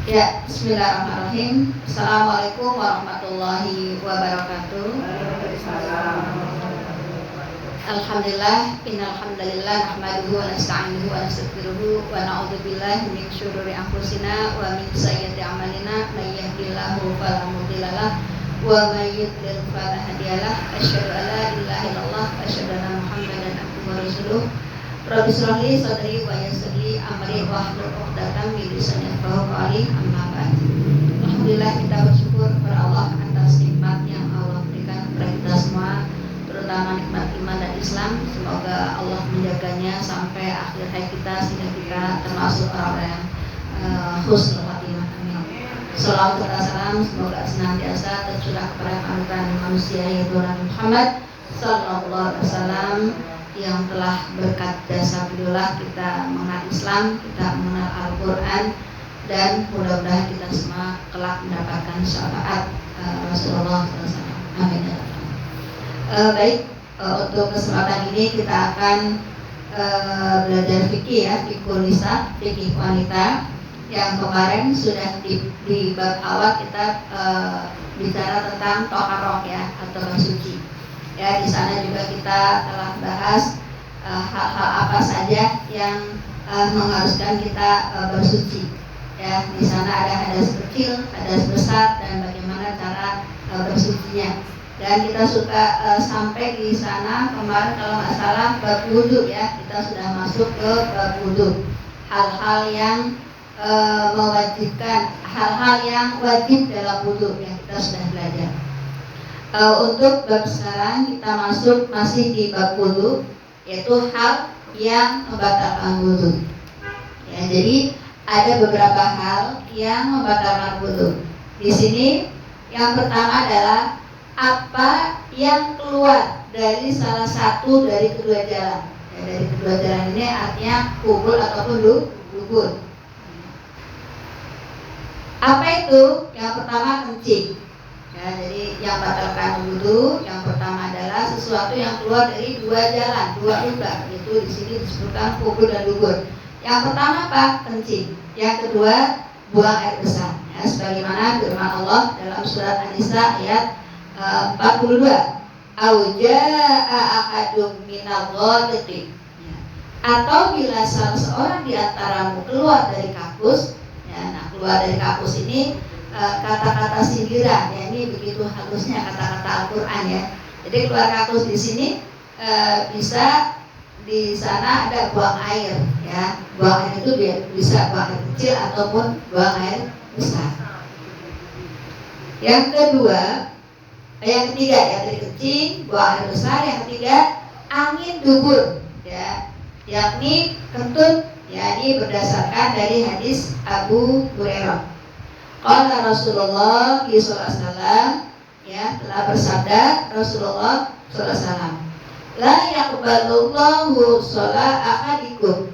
Ya, bismillahirrahmanirrahim. Assalamualaikum warahmatullahi wabarakatuh. Alhamdulillah, innal hamdalillah nahmaduhu wa nasta'inuhu wa nastaghfiruhu wa na'udzubillahi min syururi anfusina wa min sayyiati a'malina may yahdihillahu fala mudhillalah wa may yudlil fala hadiyalah. Asyhadu an la ilaha illallah wa asyhadu anna Muhammadan abduhu wa rasuluh. Rabbi shrah li sadri wa yassir li amri wahlul 'uqdatam min lisani yafqahu qawli. Amma ba'd. Alhamdulillah, kita bersyukur kepada Allah atas nikmat yang Allah berikan kepada kita semua, terutama nikmat iman dan Islam. Semoga Allah menjaganya sampai akhir hayat kita sehingga kita termasuk orang-orang yang husnul khatimah. Amin. Shalawat serta salam semoga senantiasa tercurah kepada panutan manusia yaitu Nabi Muhammad sallallahu alaihi wasallam, yang telah berkat jasa beliaulah kita mengenal Islam, kita mengenal Al-Quran, dan mudah-mudahan kita semua kelak mendapatkan syafaat Rasulullah SAW. Amin. Baik, untuk kesempatan ini kita akan belajar fikih ya, fikih nisa, fikih wanita. Yang kemarin sudah di bab awal kita bicara tentang toharoh ya, atau bersuci. Ya, di sana juga kita telah bahas hal-hal apa saja yang mengharuskan kita bersuci. Ya, di sana ada hadas kecil, hadas besar, dan bagaimana cara bersucinya. Dan kita suka sampai di sana kemarin kalau nggak salah bab wudu ya, kita sudah masuk ke bab wudu. Hal-hal yang mewajibkan, hal-hal yang wajib dalam wudu yang kita sudah belajar. Untuk bab sekarang kita masuk masih di bab wudu, yaitu hal yang membatalkan wudu. Ya, jadi ada beberapa hal yang membatalkan wudu. Di sini yang pertama adalah apa yang keluar dari salah satu dari kedua jalan. Ya, dari kedua jalan ini artinya kubul ataupun dubur. Apa itu? Yang pertama kencing. Ya, jadi yang batalkan wudu yang pertama adalah sesuatu yang keluar dari dua jalan, dua lubang. Itu di sini disebutkan kubur dan dubur. Yang pertama apa? Kencing. Yang kedua buang air besar. Ya, sebagaimana firman Allah dalam surat An-Nisa ayat 42. Auja'a ahadum minal ghadati. Ya. Atau bila salah seorang di antaramu keluar dari kakus. Ya, nah keluar dari kakus ini kata-kata sindiran ya, ini begitu halusnya kata-kata Al-Quran ya. Jadi keluar kakus di sini bisa di sana ada buang air ya. Buang air itu bisa buang air kecil ataupun buang air besar. Yang ketiga ya, dari kencing, buang air besar. Yang ketiga angin dubur ya, yakni kentut ya, ini berdasarkan dari hadis Abu Hurairah. Qala Rasulullah SAW ya, telah bersabda Rasulullah SAW, la yaqbalullahu sholat ahadikum.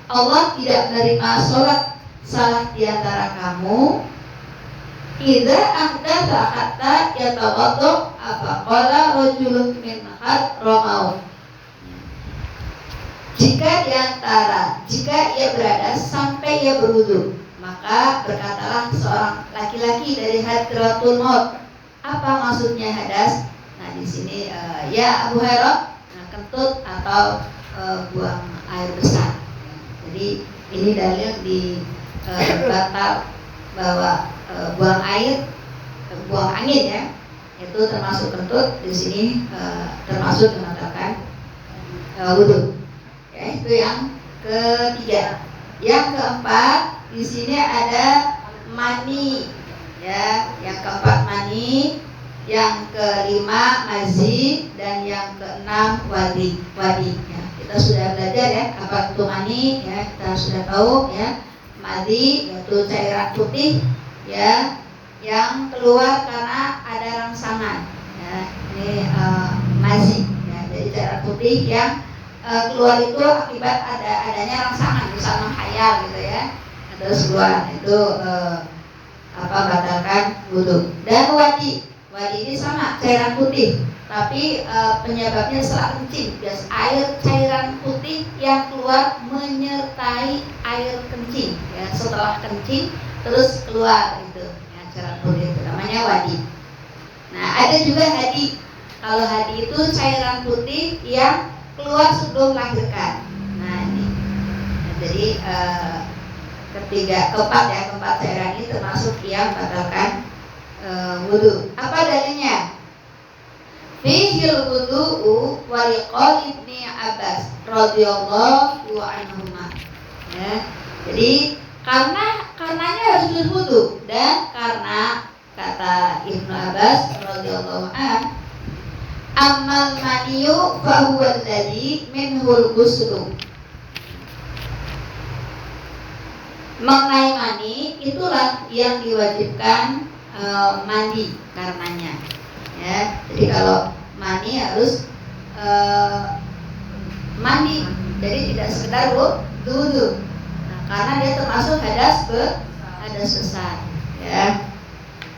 Allah tidak menerima sholat salah di antara kamu idza ahdatsa hatta yatawaddo apa qala rajulun min hadramau. Jika ia berada sampai ia berwudu, maka berkatalah seorang laki-laki dari Hadratul Maut. Apa maksudnya hadas? Nah di sini ya Abu Hurairah, kentut atau buang air besar. Jadi ini dalil di batal bahwa buang angin ya, itu termasuk kentut. Di sini termasuk membatalkan wudu. Ya, itu yang ketiga. Yang keempat, di sini ada mani ya, yang keempat mani, yang kelima mazi, dan yang keenam wadi ya. Kita sudah belajar ya apa itu mani ya, kita sudah tahu ya. Mazi yaitu cairan putih ya, yang keluar karena ada rangsangan ya. Ini mazi ya, jadi cairan putih yang keluar itu akibat adanya rangsangan, misalnya menghayal gitu ya, terus keluar itu batalkan wudu. Dan wadi ini sama cairan putih, tapi penyebabnya setelah kencing. Bias air cairan putih yang keluar menyertai air kencing ya. Setelah kencing terus keluar itu ya, cairan putih itu namanya wadi. Nah ada juga hadi. Kalau hadi itu cairan putih yang keluar sebelum melahirkan. Nah ini nah, jadi keempat cairan ini termasuk yang batalkan wudu. Apa dalilnya? Fihil wudu'u waliqal ibni Abbas radhiyallahu anhuma. Ya, jadi karenanya harus berwudu dan karena kata Ibnu Abbas radhiyallahu an, amal maniyu fahuwa alladhi minhul ghuslu. Mengenai mani itulah yang diwajibkan mandi karenanya. Ya, jadi kalau mani harus mandi, jadi tidak sekedar wudu. Nah, karena dia termasuk hadas besar. Ya.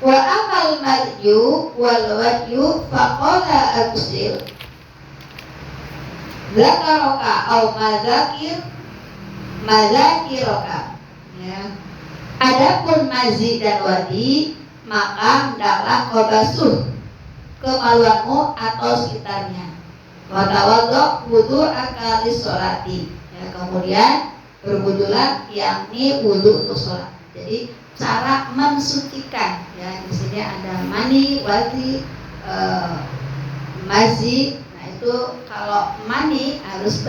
Wa amal marju wal wadyu faqala absil zakaraka au mazakiraka. Ya. Adapun mazi dan wadi maka hendaklah kau basuh kemaluanmu atau sekitarnya. Watawadok wudu akalis sholati. Ya, kemudian berwudulah yakni wudu untuk sholat. Jadi cara mensucikan ya di sini ada mani, wadi, mazi. Nah itu kalau mani harus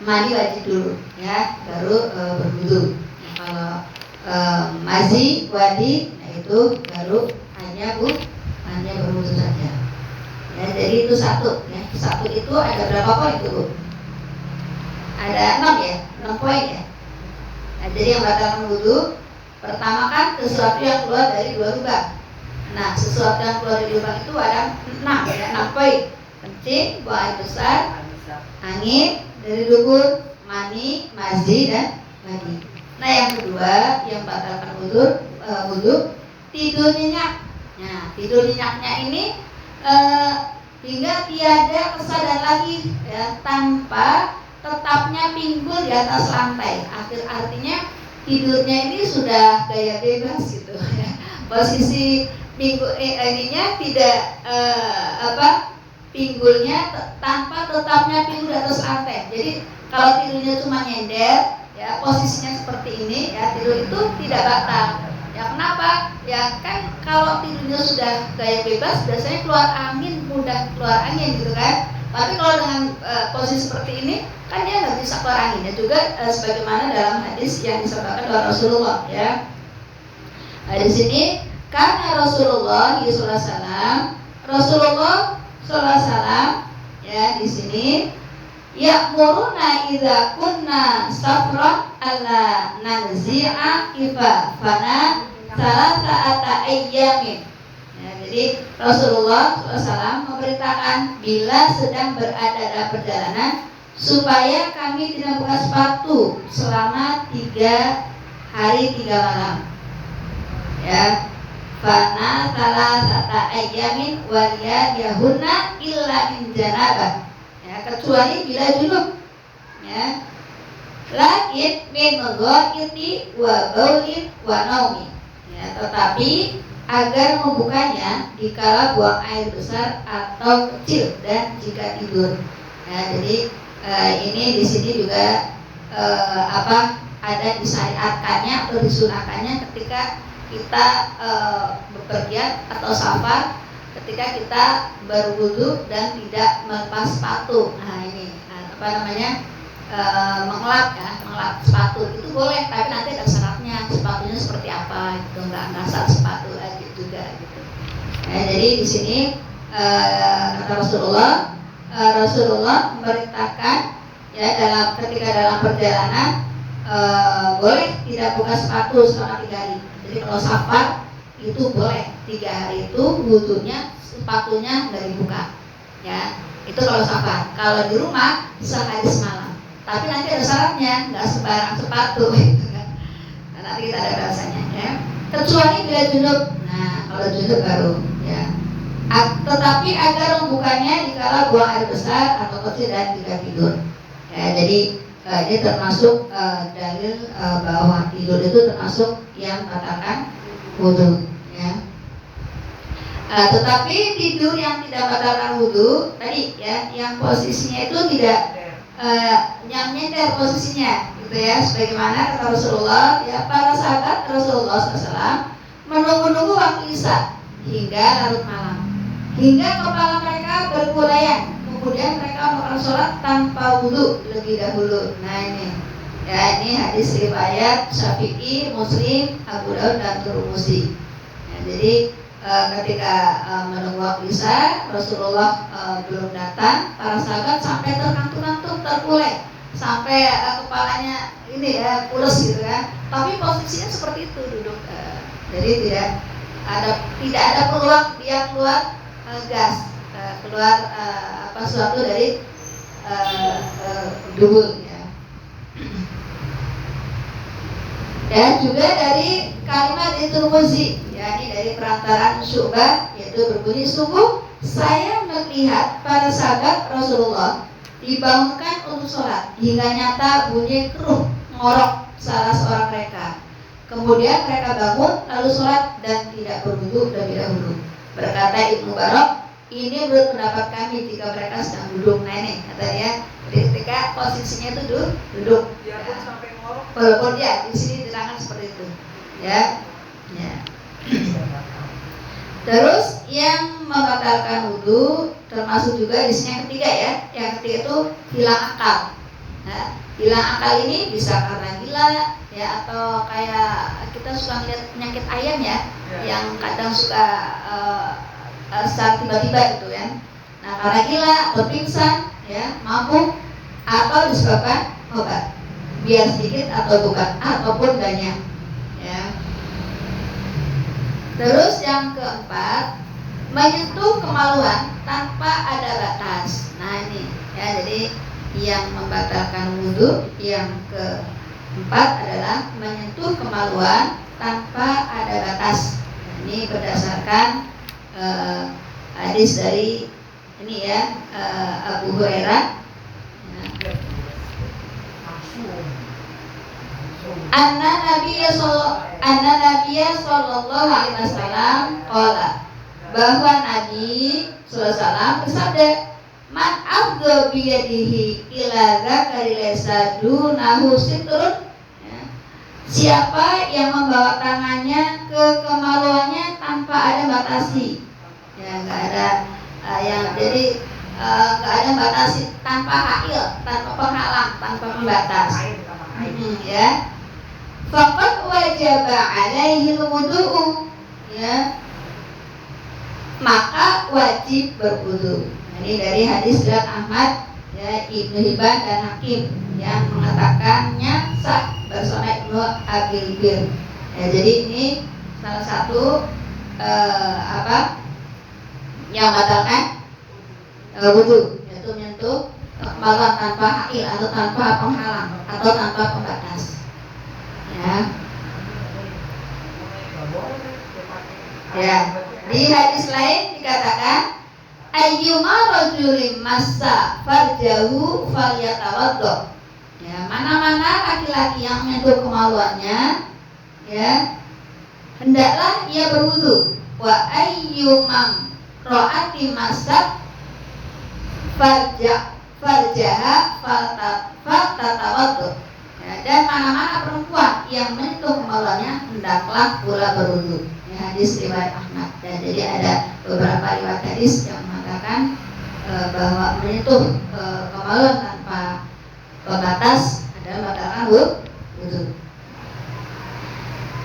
mani wajib dulu ya baru berwudu. Nah, kalau mazi, wadi, nah itu baru hanya berwudu saja. Ya, jadi itu satu. Ya, satu itu ada berapa poin itu? Ada 6 ya, 6 poin ya. Nah, jadi yang batalkan wudu pertama kan sesuatu yang keluar dari dua lubang. Nah, sesuatu yang keluar dari lubang itu ada 6 ya, 6 poin. Kencing, buang air besar, angin dari dubur, mani, mazi dan wadi. Nah, yang kedua yang batalkan wudu tidur nyenyak. Nah, tidur nyenyaknya ini hingga tiada kesadaran lagi ya, tanpa tetapnya pinggul di atas lantai. Artinya tidurnya ini sudah gaya bebas gitu ya. Posisi pinggul ininya tidak pinggulnya tanpa tetapnya pinggul di atas lantai. Jadi kalau tidurnya cuma nyender ya, posisinya seperti ini ya, tidur itu tidak batal. Ya kenapa? Ya kan kalau tidurnya sudah gaya bebas biasanya keluar angin, mudah keluar angin gitu kan. Tapi kalau dengan posisi seperti ini kan dia nggak bisa keluar angin. Dan juga sebagaimana dalam hadis yang disebutkan oleh Rasulullah ya. Nah, di sini karena Rasulullah SAW ya di sini ya'muruna idza kunna safran alla nanzi'a ifafana salasata ayyamin. Ya, jadi Rasulullah SAW memerintahkan bila sedang berada dalam perjalanan supaya kami tidak buka sepatu selama 3 hari 3 malam. Ya, fana salasata ayyamin waliya yahunna illa min janabah. Ya, kecuali bila junub ya, lakin min mudhaqiti wa baulin wa naumi ya, tetapi agar membukanya dikala buang air besar atau kecil dan jika tidur ya. Jadi ini di sini juga ada disyariatkannya atau disunahkannya ketika kita bepergian atau safar, ketika kita berwudu dan tidak melepas sepatu. Nah ini mengelap sepatu itu boleh, tapi nanti ada syaratnya sepatunya seperti apa gitu, nggak asal sepatu lagi juga gitu. Nah, jadi di sini kata Rasulullah memerintahkan ya ketika dalam perjalanan boleh tidak buka sepatu selama 3 hari. Jadi kalau safar itu boleh 3 hari itu wudunya sepatunya nggak dibuka ya, itu kalau safar. Kalau di rumah sehari semalam, tapi nanti ada syaratnya, nggak sembarang sepatu gitu kan. Nah, nanti kita ada bahasanya ya, kecuali bila junub. Nah kalau junub baru ya, tetapi agar membukanya dikala buang air besar atau kecil dan tidak tidur ya. Jadi ini termasuk dalil bahwa tidur itu termasuk yang membatalkan wudu, ya. Tetapi tidur yang tidak membatalkan wudu tadi, ya, yang posisinya itu tidak yang nyender posisinya, gitu ya. Sebagaimana kata Rasulullah, ya, para sahabat Rasulullah SAW menunggu-nunggu waktu isya hingga larut malam, hingga kepala mereka bergoyang. Kemudian mereka melakukan sholat tanpa wudu lebih dahulu. Nah ini, ya, ini hadis riwayat Syafi'i, Muslim, Abu Daud dan Tirmidzi. Ya, jadi ketika menunggu waktu isya, Rasulullah belum datang, para sahabat sampai terkantuk-kantuk, terkulai, sampai kepalanya ini, ya, pules gitu kan. Tapi posisinya seperti itu duduk. Jadi tidak ada peluang dia keluar gas, keluar sesuatu dari dubur, ya. Dan juga dari kalimat itu Tirmidzi, yakni dari perantaraan Syu'bah, yaitu berbunyi, sungguh saya melihat para sahabat Rasulullah dibangunkan untuk sholat hingga nyata bunyi keruh ngorok salah seorang mereka. Kemudian mereka bangun lalu sholat dan tidak berwudu lebih dahulu. Berkata Ibnu Barak, ini menurut pendapat kami jika mereka sedang duduk. Nah ini katanya, ketika posisinya itu duduk. Ya, sampai ngorok. Walaupun ya di sini diterangkan seperti itu, ya. Ya. Terus yang membatalkan wudu termasuk juga di sini yang ketiga, ya. Yang ketiga itu hilang akal. Nah, hilang akal ini bisa karena gila, ya, atau kayak kita suka lihat penyakit ayam, ya, yang kadang suka secara tiba-tiba gitu, ya. Nah, karena gila atau pingsan, ya, mabuk, atau disebabkan obat, biar sedikit atau bukan, ataupun banyak, ya. Terus yang keempat, menyentuh kemaluan tanpa ada batas. Nah ini, ya, jadi yang membatalkan wudu yang keempat adalah menyentuh kemaluan tanpa ada batas. Nah, ini berdasarkan hadis dari ini, ya, Abu Hurairah. Anna Nabiya sallallahu alaihi wasallam qala, bahwa Nabi sallallahu alaihi wasallam bersabda, man afdha bi yadihi ila dzakari laysa dunahu sitrun, ya. Siapa yang membawa tangannya ke kemaluannya tanpa ada batasi, ya, enggak ada jadi enggak ada batasi, tanpa hail, tanpa penghalang, tanpa pembatas, ya. Faqad wajaba alaihi wudu'u, ya, maka wajib berwudu. Ini dari hadis riwayat Ahmad, ya, Ibnu Hibban dan Hakim yang mengatakannya sah bersama Ibnu Abil Bir. Ya, jadi ini salah satu yang membatalkan wudu, yaitu menyentuh kemaluan tanpa hail atau tanpa penghalang atau tanpa pembatas, ya. Ya, di hadis lain dikatakan, ayyuma rajulin massa farjahu falyatawaddo, ya, mana-mana laki-laki yang menyentuh kemaluannya, ya, hendaklah ia berwudu. Wa ayyumam ro'ati massa farjaha faltatawaddo, ya, dan mana-mana perempuan yang menyentuh kemaluannya hendaklah pula berwudu. Hadis riwayat Ahmad. Dan jadi ada beberapa riwayat hadis yang mengatakan bahwa menyentuh kemaluan tanpa pembatas adalah membatalkan wudu.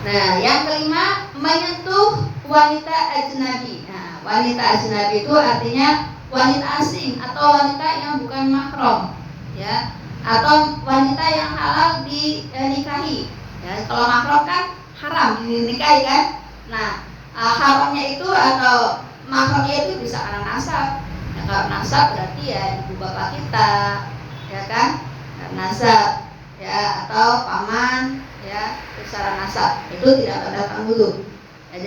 Nah, yang kelima, menyentuh wanita ajnabi. Nah, wanita ajnabi itu artinya wanita asing atau wanita yang bukan mahram, ya, atau wanita yang halal dinikahi. Ya, kalau mahram kan haram dinikahi, kan. Nah, haramnya itu atau mahramnya itu bisa karena nasab. Ya, kalau nasab berarti ya ibu bapak kita, ya kan, nasab, ya, atau paman, ya, secara nasab itu tidak membatalkan wudu. Ya, jadi